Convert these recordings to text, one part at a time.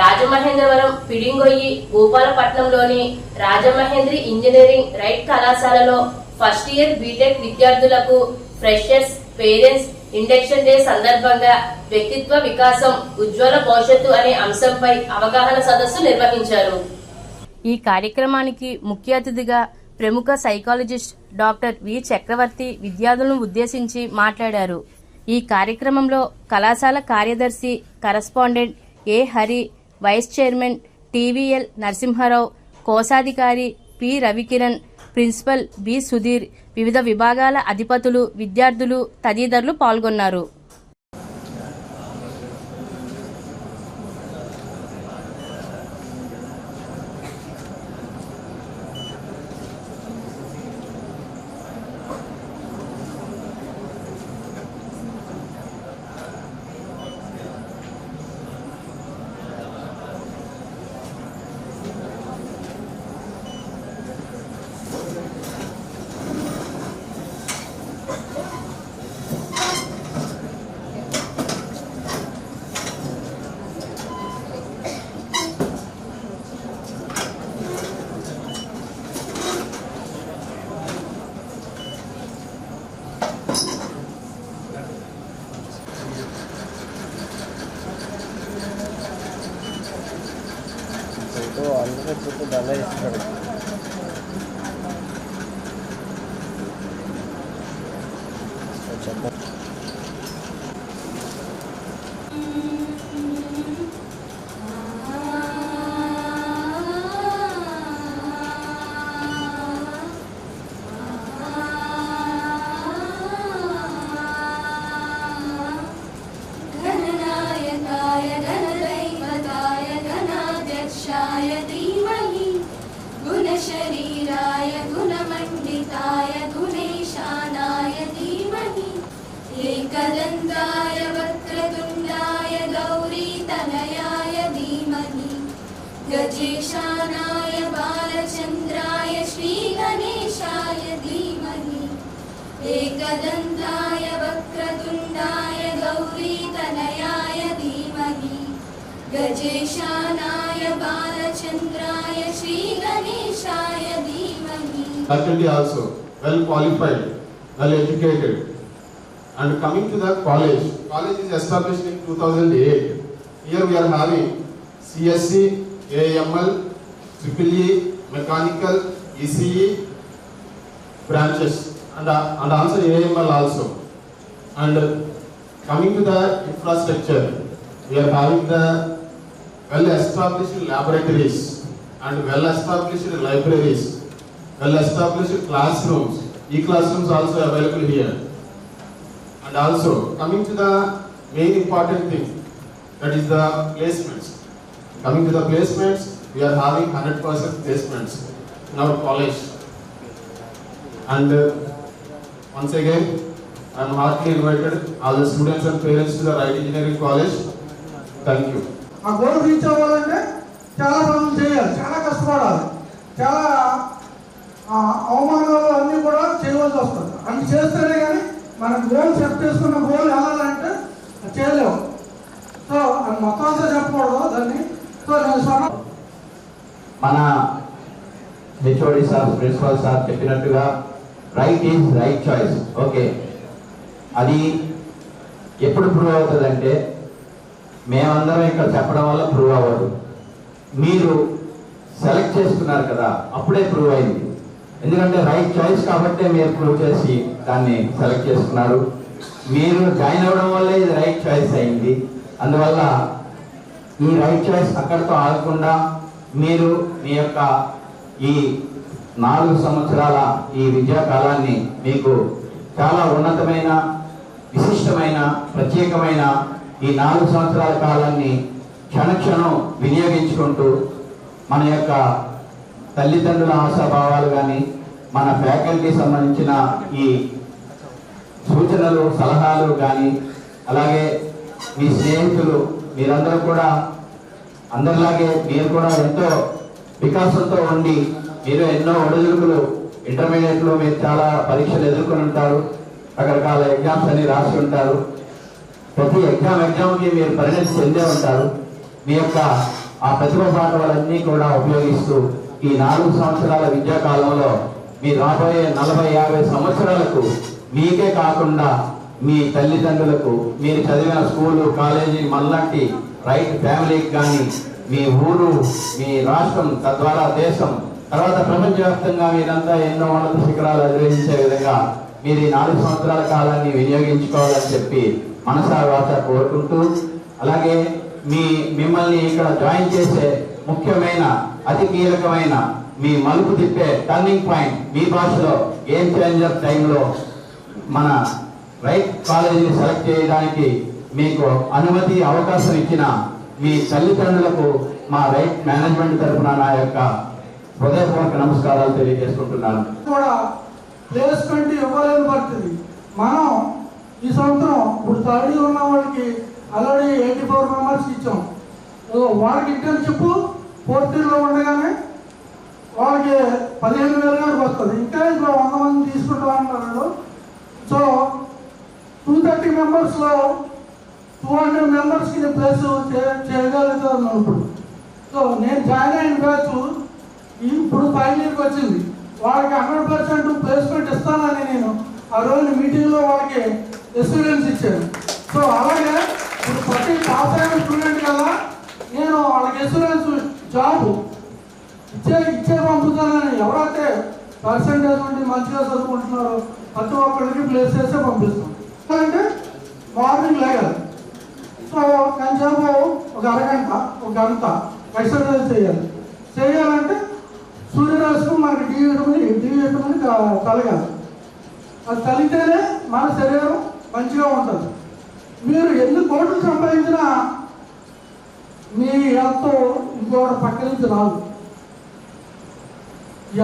Rajamahendravaram, Pidingoyyi, భూపాలపట్నంలోని Rajamahendri engineering right కళాశాలలో first year BTech విద్యార్థులకు freshers, parents induction day సందర్భంగా వ్యక్తిత్వ వికాసం, ఉజ్వల భవిష్యత్తు అనే అంశంపై అవగాహన సదస్సు నిర్వహించారు. ఈ కార్యక్రమానికి ముఖ్య అతిథిగా ప్రముఖ సైకాలజిస్ట్ డాక్టర్ వి చక్రవర్తి విద్యార్థులను ఉద్దేశించి మాట్లాడారు. ఈ కార్యక్రమంలో కళాశాల కార్యదర్శి correspondent A Hari, vice chairman TVL Narasimharao, కోశాధికారి P Ravikiran, principal B Sudhir, వివిధ విభాగాల అధిపతులు, విద్యార్థులు తదితరులు పాల్గొన్నారు. शरीराय गुणमण्डिताय गुणेशानाय धीमहि एकदन्ताय वक्रतुण्डाय गौरीतनयाय धीमहि गजेशानाय बालचन्द्राय श्रीगणेशाय धीमहि एकदन्ताय वक्रतुण्डाय गौरीतनयाय धीमहि गजेशानाय बालचन्द्राय श्रीगणेशाय धीमहि. Faculty also well qualified, well educated, and coming to the college is established in 2008. Here we are having CSC, AML, EEE, mechanical, ECE branches, and also AML also. And coming to the infrastructure, we are having the well established laboratories and well established libraries, well established classrooms. E-classrooms also available here. And also coming to the main important thing, that is the placements. Coming to the placements, we are having 100% placements in our college. And once again, I am heartily invited all the students and parents to the Right Engineering College. Thank you. ఆ goal reach అవ్వాలంటే చాలా పనులు చేయాలి, చాలా కష్టపడాలి, చాలా అవమానాలు అన్నీ కూడా చేయవలసి వస్తుంది. అన్ని చేస్తేనే కానీ మన గోల్ సెట్ చేసుకున్న గోల్ వెళ్ళాలంటే చేయలేము. సో అది మొత్తం అంతా చెప్పకూడదు దాన్ని. సో నేను మన హెచ్ఓడి సార్, ప్రిన్సిపల్ సార్ చెప్పినట్టుగా right is right choice. Okay, అది ఎప్పుడు ప్రూవ్ అవుతుందంటే మేమందరం ఇక్కడ చెప్పడం వల్ల ప్రూవ్ అవ్వదు. మీరు సెలెక్ట్ చేసుకున్నారు కదా, అప్పుడే ప్రూవ్ అయింది. ఎందుకంటే రైట్ చాయిస్ కాబట్టే మీరు ప్రూవ్ చేసి దాన్ని సెలెక్ట్ చేసుకున్నారు. మీరు జాయిన్ అవ్వడం వల్లే ఇది రైట్ చాయిస్ అయింది. అందువల్ల ఈ రైట్ చాయిస్ అక్కడితో ఆగకుండా మీరు మీ యొక్క ఈ 4 సంవత్సరాల ఈ విద్యాకాలాన్ని మీకు చాలా ఉన్నతమైన, విశిష్టమైన, ప్రత్యేకమైన ఈ 4 సంవత్సరాల కాలాన్ని క్షణక్షణం వినియోగించుకుంటూ మన యొక్క తల్లిదండ్రుల ఆశాభావాలు కానీ, మన ఫ్యాకల్టీ సంబంధించిన ఈ సూచనలు, సలహాలు కానీ, అలాగే మీ స్నేహితులు మీరందరూ కూడా అందరిలాగే మీరు కూడా ఎంతో వికాసంతో ఉండి, మీరు ఎన్నో ఒడిదుడుకులు, ఇంటర్మీడియట్లో మీరు చాలా పరీక్షలు ఎదుర్కొని ఉంటారు, రకరకాల ఎగ్జామ్స్ అని రాసి ఉంటారు. ప్రతి ఎగ్జామ్కి మీరు పరిణతి చెందే ఉంటారు. మీ యొక్క ఆ ప్రతిభ పాఠవాలన్నీ కూడా ఉపయోగిస్తూ ఈ 4 సంవత్సరాల విద్యాకాలంలో మీ రాబోయే 40-50 సంవత్సరాలకు మీకే కాకుండా మీ తల్లిదండ్రులకు, మీరు చదివిన స్కూలు, కాలేజీ, మనలాంటి రైట్ ఫ్యామిలీకి కానీ, మీ ఊరు, మీ రాష్ట్రం, తద్వారా దేశం, తర్వాత ప్రపంచవ్యాప్తంగా మీరంతా ఎన్నో ఉన్నత శిఖరాలు అధిరోహించే విధంగా మీరు ఈ 4 సంవత్సరాల కాలాన్ని వినియోగించుకోవాలని చెప్పి మనసావాచ కోరుకుంటూ, అలాగే మిమ్మల్ని ఇక్కడ జాయిన్ చేసే ముఖ్యమైన అతి కీలకమైన మీ మలుపు తిప్పే టర్నింగ్ పాయింట్, మీ భాషలో గేమ్ చేంజర్ టైంలో మన రైట్ కాలేజీని సెలెక్ట్ చేయడానికి మీకు అనుమతి, అవకాశం ఇచ్చిన మీ తల్లిదండ్రులకు మా రైట్ మేనేజ్మెంట్ తరఫున నా యొక్క హృదయపూర్వక నమస్కారాలు తెలియజేసుకుంటున్నాను. కూడా ప్లేస్మెంట్ ఇవ్వలేని పరిస్థితి. మనం ఈ సంవత్సరం ఇప్పుడు థర్డ్ ఇయర్ ఉన్న వాళ్ళకి ఆల్రెడీ 84 మెంబర్స్ ఇచ్చాం. వాళ్ళకి ఇంటర్న్షిప్ ఫోర్త్ ఇయర్లో ఉండగానే వాళ్ళకి 15,000 వస్తుంది. ఇంకా ఇప్పుడు 100 మంది తీసుకుంటామన్నారు. సో 230 మెంబర్స్లో 200 మెంబర్స్కి ప్లేస్ చేయగలుగుతాను ఇప్పుడు. సో నేను జాయిన్ అయిన బ్యాచ్ ఇప్పుడు ఫైనల్ ఇయర్కి వచ్చింది. వాళ్ళకి 100% ప్లేస్మెంట్ ఇస్తానని నేను ఆ రోజు మీటింగ్లో వాళ్ళకి ఎక్స్పీరియన్స్ ఇచ్చాను. సో అలాగే ఇప్పుడు ప్రతి పాస్ అయిన స్టూడెంట్ కదా నేను వాళ్ళకి ఎక్స్పీరియన్స్ జాబ్ ఇచ్చే పంపుతానని. ఎవరైతే పర్సెంటేజ్ నుండి మంచిగా చదువుకుంటున్నారో ప్రతి ఒక్కరికి ప్లేస్ చేస్తే పంపిస్తాం. అంటే మార్నింగ్ లేగాలి. సో కొంచెంసేపు ఒక అరగంట, ఒక గంట ఎక్సర్సైజ్ చేయాలంటే సూర్యరశ్మి మనకి డీవిటమిన్ కలగాలి. అది కలిగితేనే మన శరీరం మంచిగా ఉంటుంది. మీరు ఎన్ని కోట్లు సంపాదించినా మీ హెల్త్ ఇంకోటి పక్క నుంచి రాదు.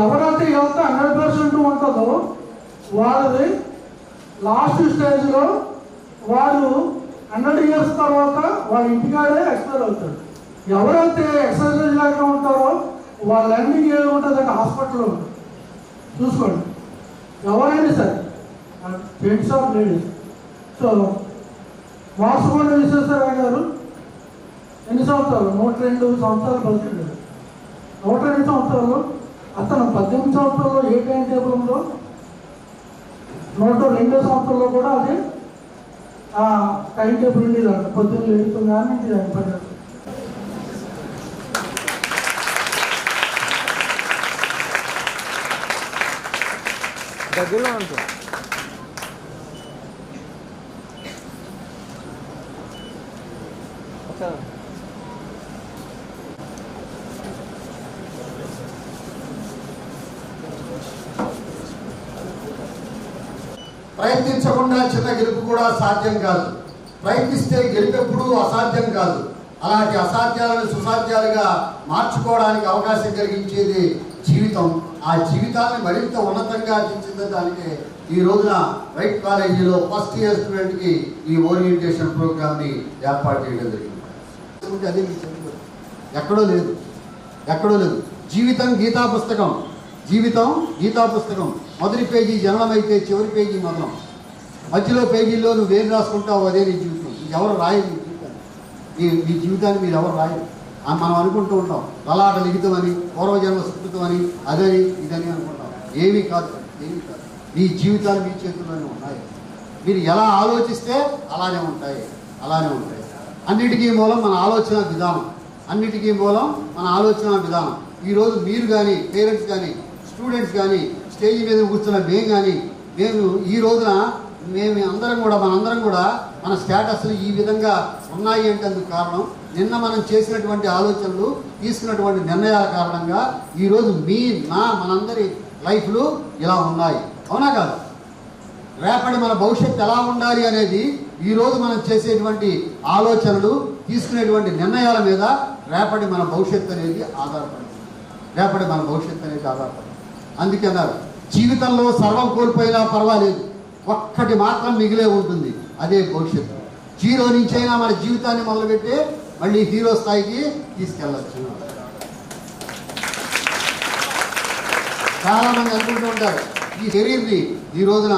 ఎవరైతే హెల్త్ 100% ఉంటుందో వాళ్ళది లాస్ట్ స్టేజ్లో వాడు 100 ఇయర్స్ తర్వాత వాళ్ళ ఇంటికాడే ఎక్స్పైర్ అవుతాడు. ఎవరైతే ఎక్సర్సైజ్ లాగా ఉంటారో వాళ్ళ ఎండింగ్ ఏముంటుందంటే హాస్పిటల్లో ఉంటుంది. చూసుకోండి ఎవరైనా సరే, gents or ladies. So Vasukonda Visweswararao గారు ఎన్ని సంవత్సరాలు? 102 సంవత్సరాలు బతికాడు. 102 సంవత్సరాలు. అతను 18 సంవత్సరాల్లో ఏ టైం టేబుల్ ఉందో 102 సంవత్సరాల్లో కూడా అది టైం టేబుల్ ఉండేది. పొద్దున్న లేడుతుంది కానీ ఇది అయిపోయాడు. దగ్గరలో ఉంటుంది. ప్రయత్నించకుండా చిన్న గెలుపు కూడా సాధ్యం కాదు. ప్రయత్నిస్తే గెలుపెప్పుడు అసాధ్యం కాదు. అలాంటి అసాధ్యాలను సుసాధ్యాలుగా మార్చుకోవడానికి అవకాశం కలిగించేది జీవితం. ఆ జీవితాన్ని మరింత ఉన్నతంగా తీర్చిదిద్దడానికి ఈ రోజున రైట్ కాలేజీలో ఫస్ట్ ఇయర్ స్టూడెంట్కి ఈ ఓరియంటేషన్ ప్రోగ్రామ్ని ఏర్పాటు చేయడం జరిగింది. అదే ఎక్కడో లేదు, ఎక్కడో లేదు. జీవితం గీతా పుస్తకం, జీవితం గీతా పుస్తకం. మొదటి పేజీ జననమైతే చివరి పేజీ మదనం. మధ్యలో పేజీల్లో నువ్వేం రాసుకుంటావు అదే నీ జీవితం. ఎవరు రాయరు నీ జీవితాన్ని. నీ జీవితాన్ని మీరు ఎవరు రాయరు. మనం అనుకుంటూ ఉంటాం లలాట లిఖితం అని, పూర్వజన్మ సుకృతం అని, అదని ఇదని అనుకుంటాం. ఏమీ కాదు, ఏమీ కాదు. మీ జీవితాలు మీ చేతుల్లోనే ఉన్నాయి. మీరు ఎలా ఆలోచిస్తే అలానే ఉంటాయి, అలానే ఉంటాయి. అన్నిటికీ మూలం మన ఆలోచన విధానం, అన్నిటికీ మూలం మన ఆలోచన విధానం. ఈరోజు మీరు కానీ, పేరెంట్స్ కానీ, స్టూడెంట్స్ కానీ, స్టేజ్ మీద కూర్చున్న మేము ఈ రోజున మనందరం కూడా మన స్టేటస్లు ఈ విధంగా ఉన్నాయి అంటే అందుకు కారణం నిన్న మనం చేసినటువంటి ఆలోచనలు, తీసుకున్నటువంటి నిర్ణయాల కారణంగా ఈరోజు మనందరి లైఫ్లు ఇలా ఉన్నాయి. అవునా కాదు? రేపటి మన భవిష్యత్తు ఎలా ఉండాలి అనేది ఈరోజు మనం చేసేటువంటి ఆలోచనలు, తీసుకునేటువంటి నిర్ణయాల మీద రేపటి మన భవిష్యత్తు అనేది ఆధారపడుతుంది. రేపటి మన భవిష్యత్తు అనేది ఆధారపడుతుంది. అందుకే అన్నారు జీవితంలో సర్వం కోల్పోయినా పర్వాలేదు, ఒక్కటి మాత్రం మిగిలే ఉంటుంది, అదే భవిష్యత్తు. జీరో నుంచైనా మన జీవితాన్ని మొదలుపెట్టి మళ్ళీ హీరో స్థాయికి తీసుకెళ్ళచ్చు. చాలామంది అనుకుంటూ ఉంటారు ఈ కెరీర్ని ఈ రోజున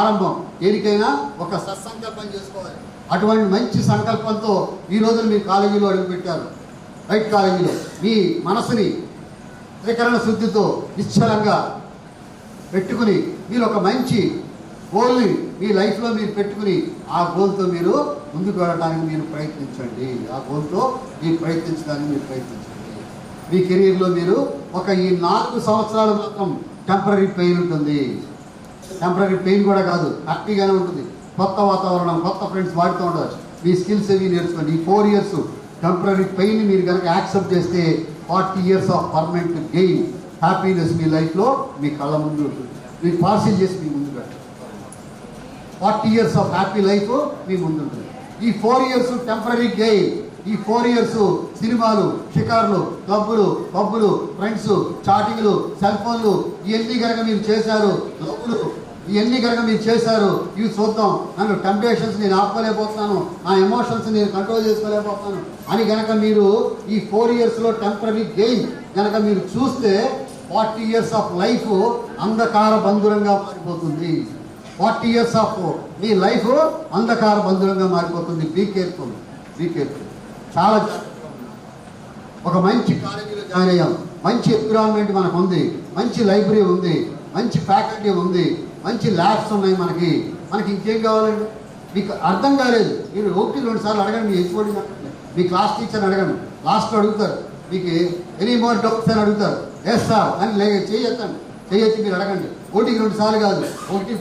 ఆరంభం దేనికైనా ఒక సత్సంకల్పం చేసుకోవాలి. అటువంటి మంచి సంకల్పంతో ఈ రోజున మీ కాలేజీలో అడుగుపెట్టారు. రైట్ కాలేజీలో మీ మనసుని త్రికరణ శుద్ధితో నిశ్చలంగా పెట్టుకుని మీరు ఒక మంచి గోల్ని మీ లైఫ్లో మీరు పెట్టుకుని ఆ గోల్తో మీరు ముందుకు వెళ్ళడానికి మీరు ప్రయత్నించండి. ఆ గోల్తో మీరు ప్రయత్నించడానికి మీరు ప్రయత్నించండి. మీ కెరీర్లో మీరు ఈ 4 సంవత్సరాలు మాత్రం టెంపరీ పెయిన్ ఉంటుంది. టెంపరీ పెయిన్ కూడా కాదు, హ్యాపీగానే ఉంటుంది. కొత్త వాతావరణం, కొత్త ఫ్రెండ్స్ వాడుతూ ఉండవచ్చు. మీ స్కిల్స్ అవి నేర్చుకోండి. ఈ 4 years టెంపరీ పెయిన్ మీరు కనుక యాక్సెప్ట్ చేస్తే 40 years of permanent gain happiness మీ లైఫ్లో మీ కళ్ళ ముందు ఉంటుంది. మీరు పార్సిల్ చేసి మీ ముందు పెట్టండి. 40 years ఆఫ్ హ్యాపీ లైఫ్ మీ ముందు ఉంటుంది. ఈ 4 years టెంపరీ గెయిన్, ఈ 4 years సినిమాలు, షికార్లు, క్లబ్బులు, పబ్బులు, ఫ్రెండ్స్, చాటింగ్లు, సెల్ ఫోన్లు ఇవన్నీ కనుక మీరు చేశారు, లవ్లు ఇవన్నీ కనుక మీరు చేశారు, ఇవి చూద్దాం, నన్ను టెంప్టేషన్స్ నేను ఆపుకోలేకపోతున్నాను, నా ఎమోషన్స్ నేను కంట్రోల్ చేసుకోలేకపోతున్నాను అని కనుక మీరు ఈ 4 yearsలో టెంపరీ గెయిన్ కనుక మీరు చూస్తే 40 years ఆఫ్ లైఫ్ అంధకార బంధురంగా మారిపోతుంది. 40 years ఆఫ్ మీ లైఫ్ అంధకార బంధురంగా మారిపోతుంది. Be careful, be careful. చాలా ఒక మంచి కాలేజీలో జాయిన్ అయ్యాం, మంచి ఎన్విరాన్మెంట్ మనకు ఉంది, మంచి లైబ్రరీ ఉంది, మంచి ఫ్యాకల్టీ ఉంది, మంచి ల్యాబ్స్ ఉన్నాయి. మనకి ఇంకేం కావాలండి? మీకు అర్థం కాలేదు, మీరు 1-2 సార్లు అడగండి. మీ హెచ్ఓడి మీ క్లాస్ టీచర్ని అడగండి. లాస్ట్లో అడుగుతారు, మీకు ఎనీ మోర్ డౌట్స్ అని అడుగుతారు. ఎస్ సార్ అని చేయొచ్చి మీరు అడగండి. 1-2 సార్లు కాదు,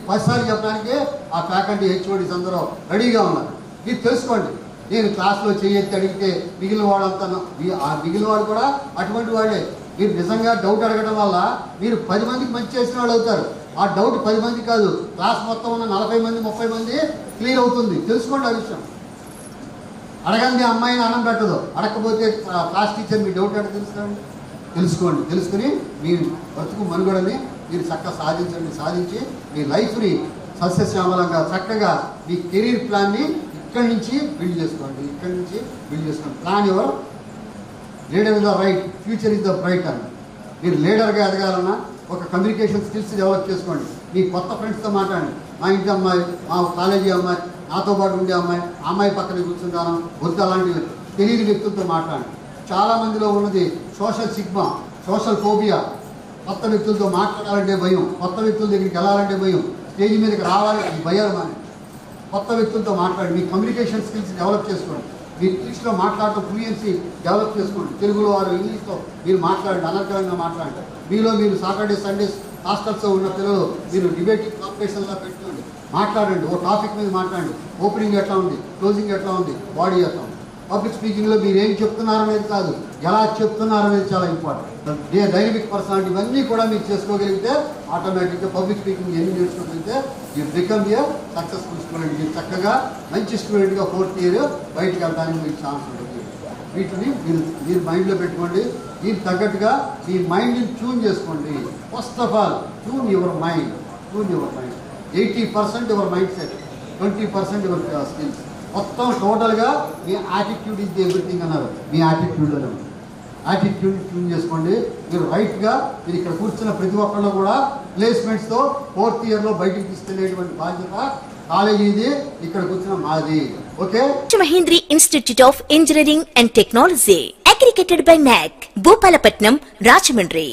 10 సార్లు చెప్పడానికి ఆ ఫ్యాకల్టీ హెచ్ఓడీస్ అందరూ రెడీగా ఉన్నారు. మీరు తెలుసుకోండి. నేను క్లాస్లో చేయొచ్చి అడిగితే మిగిలిన వాడంతా మిగిలిన వాడు కూడా అటువంటి వాడే. మీరు నిజంగా డౌట్ అడగడం వల్ల మీరు 10 మందికి మంచి చేసిన వాళ్ళు అవుతారు. ఆ డౌట్ 10 మంది కాదు, క్లాస్ మొత్తం ఉన్న 40 మంది 30 మంది క్లియర్ అవుతుంది. తెలుసుకోండి ఆ విషయం. అడగండి అమ్మాయిని అన్నం పెట్టదు, అడగకపోతే క్లాస్ టీచర్ మీ డౌట్ అంటే తెలుసుకోండి. తెలుసుకుని మీ బ్రతుకు మనుగడని మీరు చక్కగా సాధించి మీ లైఫ్ని సస్యశ్యామలంగా చక్కగా మీ కెరీర్ ప్లాన్ని ఇక్కడి నుంచి బిల్డ్ చేసుకోండి. ప్లాన్ ఎవరు? Leader is the right, future is the bright అని. మీరు లీడర్గా ఎదగాలన్నా ఒక కమ్యూనికేషన్ స్కిల్స్ డెవలప్ చేసుకోండి. మీ కొత్త ఫ్రెండ్స్తో మాట్లాడండి. మా ఇంటి అమ్మాయి, మా కాలేజీ అమ్మాయి, నాతో పాటు ఉండే అమ్మాయి పక్కన కూర్చుంటాను వద్దు, అలాంటి తెలియని వ్యక్తులతో మాట్లాడండి. చాలామందిలో ఉన్నది సోషల్ సిగ్మా, సోషల్ ఫోబియా. కొత్త వ్యక్తులతో మాట్లాడాలంటే భయం, కొత్త వ్యక్తుల దగ్గరికి వెళ్ళాలంటే భయం, స్టేజ్ మీదకి రావాలంటే భయాలు మాని కొత్త వ్యక్తులతో మాట్లాడి మీ కమ్యూనికేషన్ స్కిల్స్ డెవలప్ చేసుకోండి. మీరు ఇంగ్లీష్లో మాట్లాడటం ఫ్లూయెన్సీ డెవలప్ చేసుకోండి. తెలుగులో వారు ఇంగ్లీష్లో మీరు మాట్లాడండి, అనర్గళంగా మాట్లాడండి. మీరు సాటర్డే సండేస్ హాస్టల్స్లో ఉన్న పిల్లలు మీరు డిబేటింగ్ కాంపిటీషన్లో పెట్టుకోండి, మాట్లాడండి. ఓ టాపిక్ మీద మాట్లాడండి. ఓపెనింగ్ ఎట్లా ఉంది, క్లోజింగ్ ఎట్లా ఉంది, బాడీ ఎట్లా ఉంది. పబ్లిక్ స్పీకింగ్లో మీరు ఏం చెప్తున్నారనేది కాదు, ఎలా చెప్తున్నారనేది చాలా ఇంపార్టెంట్. డైనమిక్ పర్సనాలిటీ ఇవన్నీ కూడా మీరు చేసుకోగలిగితే ఆటోమేటిక్గా పబ్లిక్ స్పీకింగ్ ఎన్ని నేర్చుకోగలిగితే you become a successful student. మీరు చక్కగా మంచి స్టూడెంట్గా 4th year బయటకు వెళ్ళడానికి మీకు ఛాన్స్ ఉంటుంది. వీటిని మీరు మైండ్లో పెట్టుకోండి. దీనికి తగ్గట్టుగా మీ మైండ్ని ట్యూన్ చేసుకోండి. First of all tune your mind. 80% your mind set, 20% your skills. మొత్తం టోటల్గా మీ యాటిట్యూడ్ ఇస్ ఎవ్రీథింగ్ అన్నారు. మీ యాటిట్యూడ్లోనే ఉంది. యాటిట్యూడ్ ట్యూన్ చేసుకోండి. మీరు రైట్గా మీరు ఇక్కడ కూర్చున్న ప్రతి ఒక్కళ్ళు కూడా ప్లేస్మెంట్స్తో 4th yearలో బయటికి తీసుకెళ్లేటువంటి బాధ్యత కాలేజీది, ఇక్కడ కూర్చున్న మాది. Okay. Mahindra Institute of Engineering and Technology, accredited by NAC, Bopalapatnam, Rajahmundry.